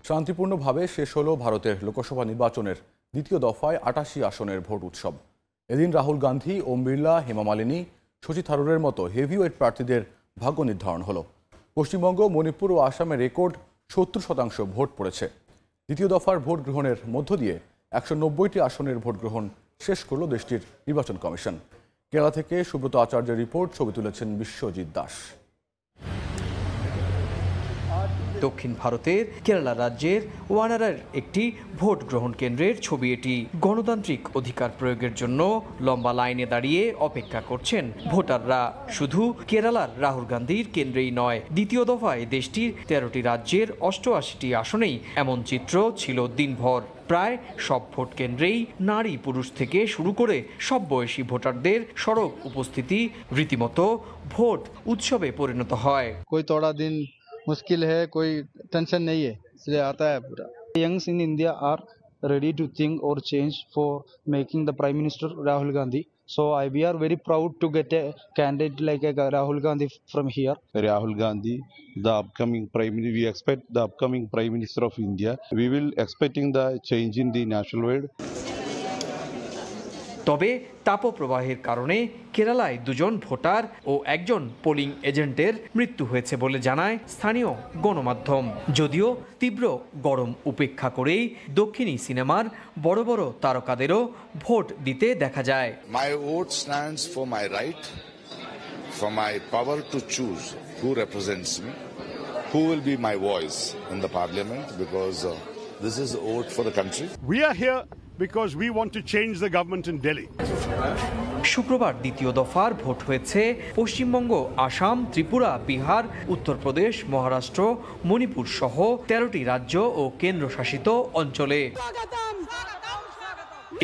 শান্তিপূর্ণভাবে শেষ হলো ভারতের লোকসভা নির্বাচনের দ্বিতীয় দফায় ৮৮ আসনের ভোট উৎসব। এদিন রাহুল গান্ধী, ওম বিড়লা, হেমা মালিনী, শশী থারুরের মতো হেভিওয়েট প্রার্থীদের ভাগ্য নির্ধারণ হলো। পশ্চিমবঙ্গ, মণিপুর ও আসামে রেকর্ড ৭০% ভোট পড়েছে। দ্বিতীয় দফার ভোট গ্রহণের মধ্য দিয়ে ১৯০টি আসনের ভোট গ্রহণ শেষ করল দেশটির নির্বাচন কমিশন। কেরালা থেকে সুব্রত আচার্যের রিপোর্ট, ছবি তুলেছেন বিশ্বজিৎ দাস। দক্ষিণ ভারতের কেরালা রাজ্যের ওয়ানারার একটি ভোট গ্রহণ কেন্দ্রের ছবি এটি। গণতান্ত্রিক অধিকার প্রয়োগের জন্য লম্বা লাইনে দাঁড়িয়ে অপেক্ষা করছেন ভোটাররা। শুধু কেরালার রাহুল গান্ধীর কেন্দ্রেই নয়, দ্বিতীয় দফায় দেশটির 13টি রাজ্যের 88টি আসনেই এমন চিত্র ছিল দিনভর। প্রায় সব ভোট কেন্দ্রেই নারী পুরুষ থেকে শুরু করে সব বয়সী ভোটারদের সরব উপস্থিতি রীতিমতো ভোট উৎসবে পরিণত হয়। कोई थोड़ा दिन मुश्किल है, कोई टेंशन नहीं है, इसलिए आता है पूरा। Youngs in India are ready to think or change for making the Prime Minister Rahul Gandhi. So we are very proud to get a candidate like Rahul Gandhi from here. Rahul Gandhi, the upcoming we expect the upcoming Prime Minister of India. We will expecting the change in the national world. তবে তাপপ্রবাহের কারণে কেরালায় 2 জন voter ও 1 জন polling এজেন্টের মৃত্যু হয়েছে বলে জানায় স্থানীয় গণমাধ্যম। যদিও তীব্র গরম উপেক্ষা করেই দক্ষিণী সিনেমার বড় বড় তারকাদেরও ভোট দিতে দেখা যায়। My vote stands for my right, for my power to choose who represents me, who will be my voice in the parliament, because this is a vote for the country. We are here because we want to change the government in Delhi. শুক্রবার দ্বিতীয় দফার vote হয়েছে পশ্চিমবঙ্গ, আসাম, ত্রিপুরা, বিহার, উত্তরপ্রদেশ, মহারাষ্ট্র, মণিপুর সহ 13টি রাজ্য ও কেন্দ্রশাসিত অঞ্চলে।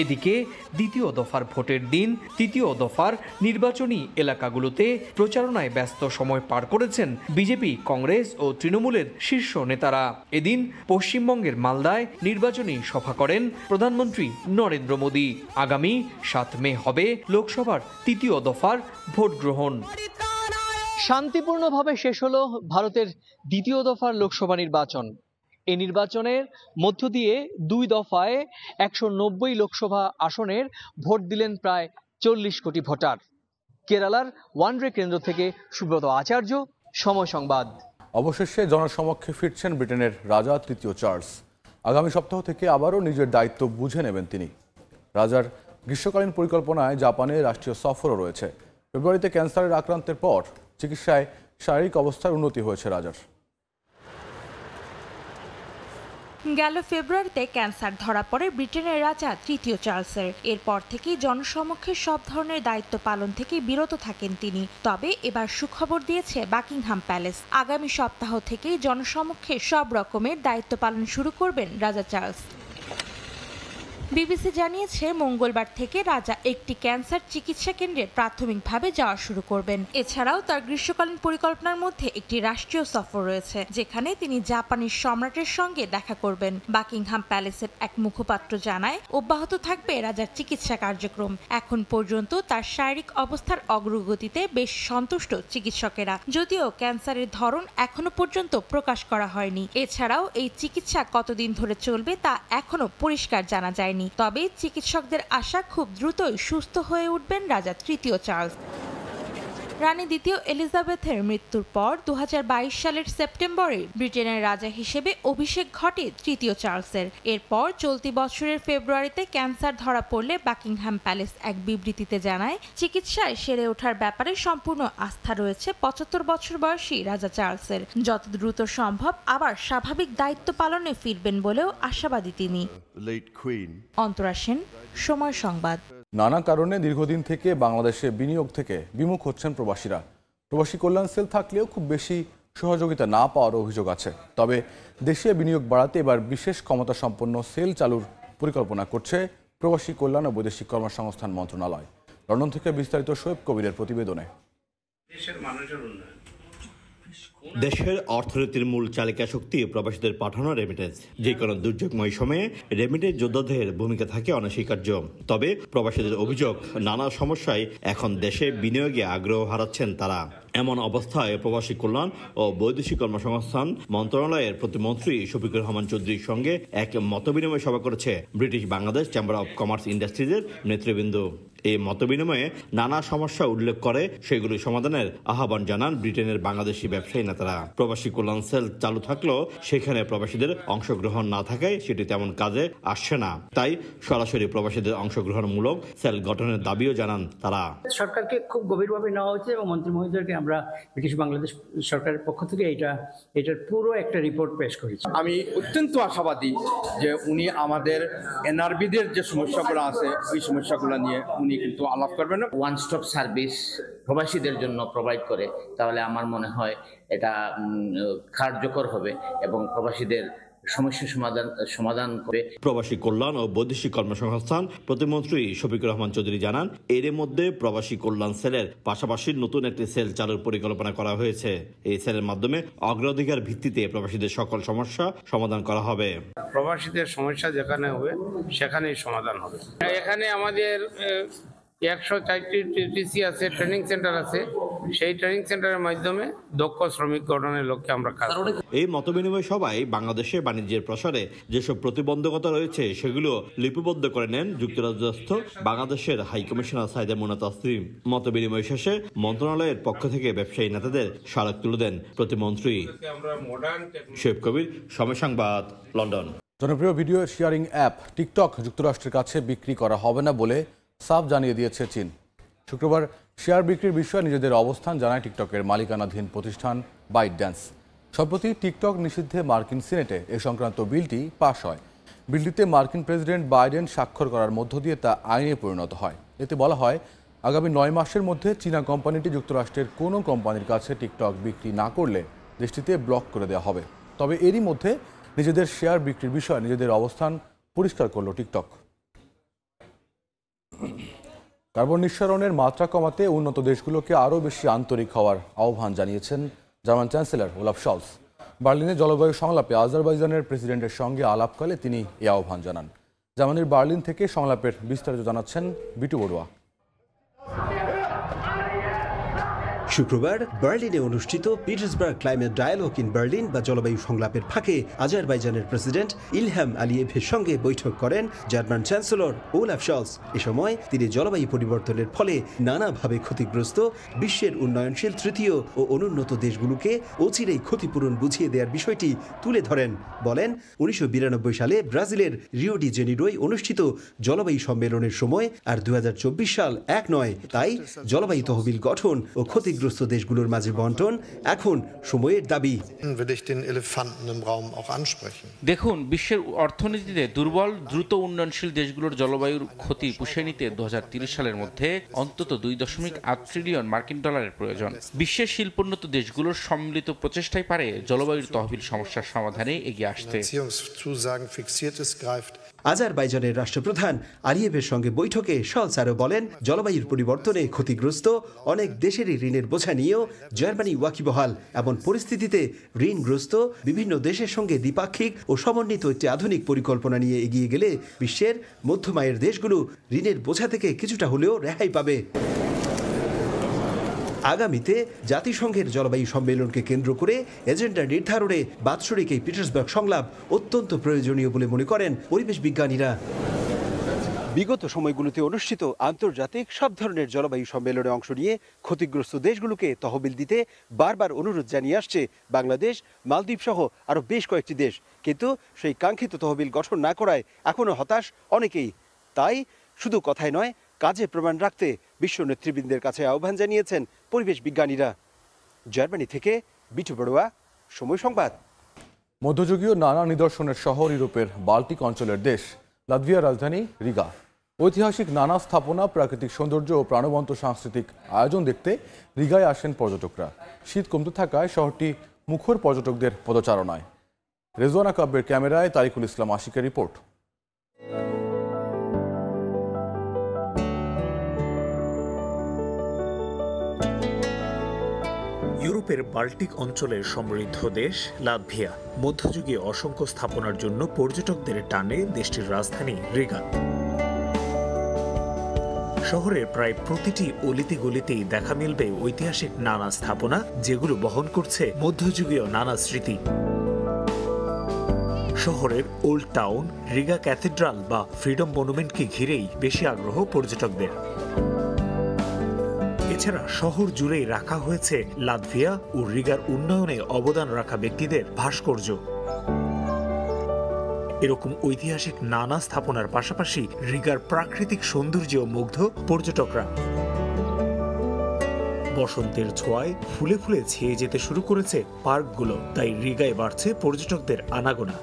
এদিকে দ্বিতীয় দফার ভোটের দিন তৃতীয় দফার নির্বাচনী এলাকাগুলোতে প্রচারণায় ব্যস্ত সময় পার করেছেন বিজেপি, কংগ্রেস ও তৃণমূলের শীর্ষ নেতারা। এদিন পশ্চিমবঙ্গের মালদায় নির্বাচনী সভা করেন প্রধানমন্ত্রী নরেন্দ্র মোদী। আগামী 7 মে হবে লোকসভার তৃতীয় দফার ভোট গ্রহণ। শান্তিপূর্ণভাবে শেষ হলো ভারতের দ্বিতীয় দফার লোকসভা নির্বাচন। এই নির্বাচনের মধ্য দিয়ে 2 দফায় 190 লোকসভা আসনের ভোট দিলেন প্রায় 40 কোটি ভোটার। কেরালার ওয়ানডে কেন্দ্র থেকে সুব্রত আচার্য, সময় সংবাদ। অবশেষে জনসমক্ষে ফিরছেন ব্রিটেনের রাজা তৃতীয় চার্লস। আগামী সপ্তাহ থেকে আবারও নিজের দায়িত্ব বুঝে নেবেন তিনি। রাজার গ্রীষ্মকালীন পরিকল্পনায় জাপানে রাষ্ট্রীয় সফরও রয়েছে। ফেব্রুয়ারিতে ক্যান্সারের আক্রান্তের পর চিকিৎসায় শারীরিক অবস্থার উন্নতি হয়েছে রাজার। গেল ফেব্রুয়ারিতে ক্যান্সার ধরা পড়ে ব্রিটেনের রাজা তৃতীয় চার্লসের। এরপর থেকেই জনসমক্ষে সব ধরনের দায়িত্ব পালন থেকে বিরত থাকেন তিনি। তবে এবার সুখবর দিয়েছে বাকিংহাম প্যালেস। আগামী সপ্তাহ থেকেই জনসমক্ষে সব রকমের দায়িত্ব পালন শুরু করবেন রাজা চার্লস। বিবিসি জানিয়েছে মঙ্গলবার থেকে রাজা একটি ক্যান্সার চিকিৎসা কেন্দ্রে প্রাথমিকভাবে যাওয়া শুরু করবেন। এছাড়াও তার গ্রীষ্মকালীন পরিকল্পনার মধ্যে একটি রাষ্ট্রীয় সফর রয়েছে, যেখানে তিনি জাপানের সম্রাটের সঙ্গে দেখা করবেন। বাকিংহাম প্যালেসের এক মুখপাত্র জানায়, অব্যাহত থাকবে রাজার চিকিৎসা কার্যক্রম। এখন পর্যন্ত তার শারীরিক অবস্থার অগ্রগতিতে বেশ সন্তুষ্ট চিকিৎসকেরা, যদিও ক্যান্সারের ধরন এখনো পর্যন্ত প্রকাশ করা হয়নি। এছাড়াও এই চিকিৎসা কতদিন ধরে চলবে তা এখনো পরিষ্কার জানা যায়নি। তবে চিকিৎসকদের আশা খুব দ্রুতই সুস্থ হয়ে উঠবেন রাজা তৃতীয় চার্লস। রানী দ্বিতীয় এলিজাবেথের মৃত্যুর পর 2022 সালের সেপ্টেম্বরে ব্রিটেনের রাজা হিসেবে অভিষেক ঘটে তৃতীয় চার্লসের। এরপর চলতি বছরের ফেব্রুয়ারিতে ক্যান্সার ধরা পড়লে বাকিংহাম প্যালেস এক বিবৃতিতে জানায়, চিকিৎসায় সেরে ওঠার ব্যাপারে সম্পূর্ণ আস্থা রয়েছে 75 বছর বয়সী রাজা চার্লসের। যত দ্রুত সম্ভব আবার স্বাভাবিক দায়িত্ব পালনে ফিরবেন বলেও আশাবাদী তিনি। অন্তরা সেন, সময় সংবাদ। নানা কারণে দীর্ঘদিন থেকে বাংলাদেশে বিনিয়োগ থেকে বিমুখ হচ্ছেন প্রবাসীরা। প্রবাসী কল্যাণ সেল থাকলেও খুব বেশি সহযোগিতা না পাওয়ার অভিযোগ আছে। তবে দেশে বিনিয়োগ বাড়াতে এবার বিশেষ ক্ষমতা সম্পন্ন সেল চালুর পরিকল্পনা করছে প্রবাসী কল্যাণ ও বৈদেশিক কর্মসংস্থান মন্ত্রণালয়। লন্ডন থেকে বিস্তারিত শোয়েব কবিরের প্রতিবেদনে। দেশের মানুষের উন্নয়ন দেশের অর্থনীতির মূল চালিকা শক্তি প্রবাসীদের পাঠানো রেমিটেন্স। যে কোনো দুর্যোগময় সময়ে রেমিটেন্স যোদ্ধাদের ভূমিকা থাকে অনস্বীকার্য। তবে প্রবাসীদের অভিযোগ, নানা সমস্যায় এখন দেশে বিনিয়োগে আগ্রহ হারাচ্ছেন তারা। এমন অবস্থায় প্রবাসী কল্যাণ ও বৈদেশিক কর্মসংস্থান মন্ত্রণালয়ের প্রতিমন্ত্রী শফিকুর রহমান চৌধুরীর সঙ্গে এক মতবিনিময় সভা করেছে British Bangladesh chamber of commerce ইন্ডাস্ট্রিজের নেতৃবৃন্দ। এই মতবিনিময়ে নানা সমস্যা উল্লেখ করে সেগুলি সমাধানের আহ্বান জানান ব্রিটেনের বাংলাদেশি ব্যবসায়ী নেতারা। প্রবাসী কল্যাণ সেল চালু থাকলেও সেখানে প্রবাসীদের অংশগ্রহণ না থাকায় সেটি তেমন কাজে আসছে না। তাই সরাসরি প্রবাসীদের অংশগ্রহণমূলক সেল গঠনের দাবিও জানান তারা। সরকারকে খুব গভীরভাবে নেওয়া হচ্ছে এবং মন্ত্রী মহোদয়কে আমরা ব্রিটিশ বাংলাদেশ সরকারের পক্ষ থেকে এটার পুরো একটা রিপোর্ট পেশ করেছি। আমি অত্যন্ত আশাবাদী যে উনি আমাদের এনআরবিদের যে সমস্যাগুলো আছে ওই সমস্যাগুলো নিয়ে উনি কিন্তু আলাপ করবেন। ওয়ান স্টপ সার্ভিস প্রবাসীদের জন্য প্রোভাইড করে, তাহলে আমার মনে হয় এটা কার্যকর হবে এবং প্রবাসীদের সমস্যা সমাধান করে। প্রবাসী কল্যাণ ও বৈদেশিক কর্মসংস্থান প্রতিমন্ত্রী শফিকুর রহমান চৌধুরী জানান, এর মধ্যে প্রবাসী কল্যাণ সেলের পাশাপাশি নতুন একটি সেল চালুর পরিকল্পনা করা হয়েছে। এই সেলের মাধ্যমে অগ্রাধিকার ভিত্তিতে প্রবাসীদের সকল সমস্যা সমাধান করা হবে। প্রবাসীদের সমস্যা যেখানে হবে সেখানেই সমাধান হবে। এখানে আমাদের 104টি টিসি আছে, ট্রেনিং সেন্টার আছে। সেই ট্রেনিং সেন্টারের মাধ্যমে দক্ষ শ্রমিক গঠনের লক্ষ্যে আমরা কাজ করি। এই মতবিনিময় সভায় বাংলাদেশে বাণিজ্যের প্রসারে যেসব প্রতিবন্ধকতা রয়েছে সেগুলো লিপিবদ্ধ করে নেন যুক্তরাজ্যস্থ বাংলাদেশের হাই কমিশনার সাইদা মুনা তাসলিম। মতবিনিময় শেষে মন্ত্রণালয়ের পক্ষ থেকে ব্যবসায়ী নেতাদের স্মারক তুলে দেন প্রতিমন্ত্রী। শোয়েব কবির, সময় সংবাদ, লন্ডন। জনপ্রিয় ভিডিও শেয়ারিং অ্যাপ টিকটক যুক্তরাষ্ট্রের কাছে বিক্রি করা হবে না বলে সাফ জানিয়ে দিয়েছে চীন। শুক্রবার শেয়ার বিক্রির বিষয়ে নিজেদের অবস্থান জানায় টিকটকের মালিকানাধীন প্রতিষ্ঠান বাইটড্যান্স। সম্প্রতি টিকটক নিষিদ্ধে মার্কিন সিনেটে এ সংক্রান্ত বিলটি পাশ হয়। বিলটিতে মার্কিন প্রেসিডেন্ট বাইডেন স্বাক্ষর করার মধ্য দিয়ে তা আইনে পরিণত হয়। এতে বলা হয়, আগামী 9 মাসের মধ্যে চীনা কোম্পানিটি যুক্তরাষ্ট্রের কোনো কোম্পানির কাছে টিকটক বিক্রি না করলে দেশটিতে ব্লক করে দেওয়া হবে। তবে এরই মধ্যে নিজেদের শেয়ার বিক্রির বিষয়ে নিজেদের অবস্থান পরিষ্কার করল টিকটক। কার্বন নিঃসরণের মাত্রা কমাতে উন্নত দেশগুলোকে আরও বেশি আন্তরিক হওয়ার আহ্বান জানিয়েছেন জার্মান চ্যান্সেলর ওলাফ শলস। বার্লিনে জলবায়ু সংলাপে আজারবাইজানের প্রেসিডেন্টের সঙ্গে আলাপকালে তিনি এই আহ্বান জানান। জার্মানির বার্লিন থেকে সংলাপের বিস্তারিত জানাচ্ছেন বিটু বড়ুয়া। শুক্রবার বার্লিনে অনুষ্ঠিত Petersberg Climate Dialogue in Berlin বা জলবায়ু সংলাপের ফাঁকে আজারবাইজানের প্রেসিডেন্ট ইলহাম আলিয়েভের সঙ্গে বৈঠক করেন জার্মান চ্যান্সেলর ওলাফ শলস। এ সময় তিনি জলবায়ু পরিবর্তনের ফলে নানাভাবে ক্ষতিগ্রস্ত বিশ্বের উন্নয়নশীল তৃতীয় ও অনুন্নত দেশগুলোকে অচিরেই ক্ষতিপূরণ বুঝিয়ে দেওয়ার বিষয়টি তুলে ধরেন। বলেন, 1992 সালে ব্রাজিলের রিও ডি জেনিরোয় অনুষ্ঠিত জলবায়ু সম্মেলনের সময় আর 2024 সাল এক নয়। তাই জলবায়ু তহবিল গঠন ও ক্ষতিগ্রস্ত দেশগুলোর মাঝে বন্টন এখন সময়ের দাবি। দেখুন, বিশ্বের অর্থনীতিতে দুর্বল দ্রুত উন্নয়নশীল দেশগুলোর জলবায়ুর ক্ষতি পুষিয়ে নিতে 2030 সালের মধ্যে অন্তত 2.8 ট্রিলিয়ন মার্কিন ডলারের প্রয়োজন। বিশ্বের শিল্পোন্নত দেশগুলোর সম্মিলিত প্রচেষ্টাই পারে জলবায়ুর তহবিল সমস্যার সমাধানে এগিয়ে আসতে। আজারবাইজানের রাষ্ট্রপ্রধান আলিয়েভের সঙ্গে বৈঠকে শলস আরও বলেন, জলবায়ুর পরিবর্তনে ক্ষতিগ্রস্ত অনেক দেশেরই ঋণের বোঝা নিয়েও জার্মানি ওয়াকিবহাল। এমন পরিস্থিতিতে ঋণগ্রস্ত বিভিন্ন দেশের সঙ্গে দ্বিপাক্ষিক ও সমন্বিত একটি আধুনিক পরিকল্পনা নিয়ে এগিয়ে গেলে বিশ্বের মধ্যম আয়ের দেশগুলো ঋণের বোঝা থেকে কিছুটা হলেও রেহাই পাবে। আগামীতে জাতিসংঘের জলবায়ু সম্মেলনকে কেন্দ্র করে এজেন্ডা নির্ধারণে বাৎসরিক এই পিটার্সবার্গ সংলাপ অত্যন্ত প্রয়োজনীয় বলে মনে করেন পরিবেশ বিজ্ঞানীরা। বিগত সময়গুলোতে অনুষ্ঠিত আন্তর্জাতিক সব ধরনের জলবায়ু সম্মেলনে অংশ নিয়ে ক্ষতিগ্রস্ত দেশগুলোকে তহবিল দিতে বারবার অনুরোধ জানিয়ে আসছে বাংলাদেশ, মালদ্বীপ সহ আরও বেশ কয়েকটি দেশ। কিন্তু সেই কাঙ্ক্ষিত তহবিল গঠন না করায় এখনও হতাশ অনেকেই। তাই শুধু কথায় নয়, কাজে প্রমাণ রাখতে বিশ্ব নেতৃবৃন্দের কাছে আহ্বান জানিয়েছেন পরিবেশ বিজ্ঞানীরা। জার্মানি থেকে বিটু বড়ুয়া, সময় সংবাদ। মধ্যযুগীয় নানা নিদর্শনের শহর ইউরোপের বাল্টিক অঞ্চলের দেশ লাতভিয়ার রাজধানী রিগা। ঐতিহাসিক নানা স্থাপনা, প্রাকৃতিক সৌন্দর্য ও প্রাণবন্ত সাংস্কৃতিক আয়োজন দেখতে রিগায় আসেন পর্যটকরা। শীত কমতে থাকায় শহরটি মুখর পর্যটকদের পদচারণায়। রেজওয়ানা কাব্যের ক্যামেরায় তারিকুল ইসলাম আশিকের রিপোর্ট। ইউরোপের বাল্টিক অঞ্চলের সমৃদ্ধ দেশ লাতভিয়া মধ্যযুগীয় অসংখ্য স্থাপনার জন্য পর্যটকদের টানে দেশটির রাজধানী রিগা। শহরের প্রায় প্রতিটি অলিতে গলিতেই দেখা মিলবে ঐতিহাসিক নানা স্থাপনা, যেগুলো বহন করছে মধ্যযুগীয় নানা স্মৃতি। শহরের ওল্ড টাউন, রিগা ক্যাথিড্রাল বা ফ্রিডম মনুমেন্টকে ঘিরেই বেশি আগ্রহ পর্যটকদের। এছাড়া শহর জুড়েই রাখা হয়েছে লাতভিয়া ও রিগার উন্নয়নে অবদান রাখা ব্যক্তিদের ভাস্কর্য। এরকম ঐতিহাসিক নানা স্থাপনার পাশাপাশি রিগার প্রাকৃতিক সৌন্দর্য মুগ্ধ পর্যটকরা। বসন্তের ছোঁয়ায় ফুলে ফুলে ছেয়ে যেতে শুরু করেছে পার্কগুলো, তাই রিগায় বাড়ছে পর্যটকদের আনাগোনা।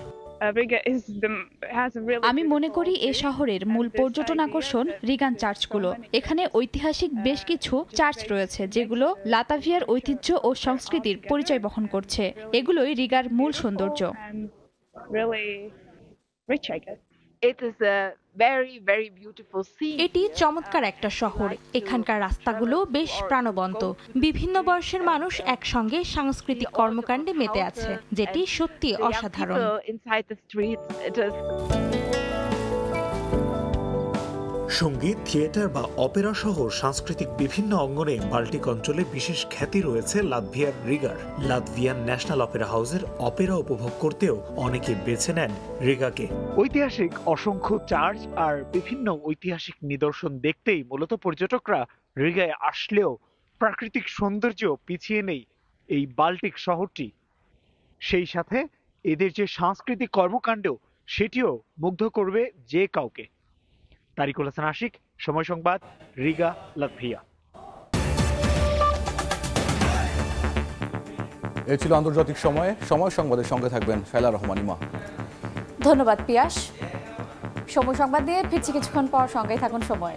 আমি মনে করি এ শহরের মূল পর্যটন আকর্ষণ রিগান চার্চগুলো। এখানে ঐতিহাসিক বেশ কিছু চার্চ রয়েছে যেগুলো লাতাভিয়ার ঐতিহ্য ও সংস্কৃতির পরিচয় বহন করছে। এগুলোই রিগার মূল সৌন্দর্য। এটি চমৎকার একটা শহর। এখানকার রাস্তাগুলো বেশ প্রাণবন্ত। বিভিন্ন বয়সের মানুষ একসঙ্গে সাংস্কৃতিক কর্মকাণ্ডে মেতে আছে, যেটি সত্যি অসাধারণ। সঙ্গীত, থিয়েটার বা অপেরা সহ সাংস্কৃতিক বিভিন্ন অঙ্গনে বাল্টিক অঞ্চলে বিশেষ খ্যাতি রয়েছে লাতভিয়ার রিগার। লাতভিয়ান ন্যাশনাল অপেরা হাউসের অপেরা উপভোগ করতেও অনেকে বেছে নেন রিগাকে। ঐতিহাসিক অসংখ্য চার্চ আর বিভিন্ন ঐতিহাসিক নিদর্শন দেখতেই মূলত পর্যটকরা রিগায় আসলেও প্রাকৃতিক সৌন্দর্য পিছিয়ে নেই এই বাল্টিক শহরটি। সেই সাথে এদের যে সাংস্কৃতিক কর্মকাণ্ড, সেটিও মুগ্ধ করবে যে কাউকে। তারিকুল হাসান আশিক, সময় সংবাদ, রিগা, লাতভিয়া। এ ছিল আন্তর্জাতিক সময় সংবাদের সঙ্গে থাকবেন শায়লা রহমান ইমা। ধন্যবাদ পিয়াস। সময় সংবাদ দিয়ে ফিরছি কিছুক্ষণ পর, সঙ্গেই থাকুন সময়।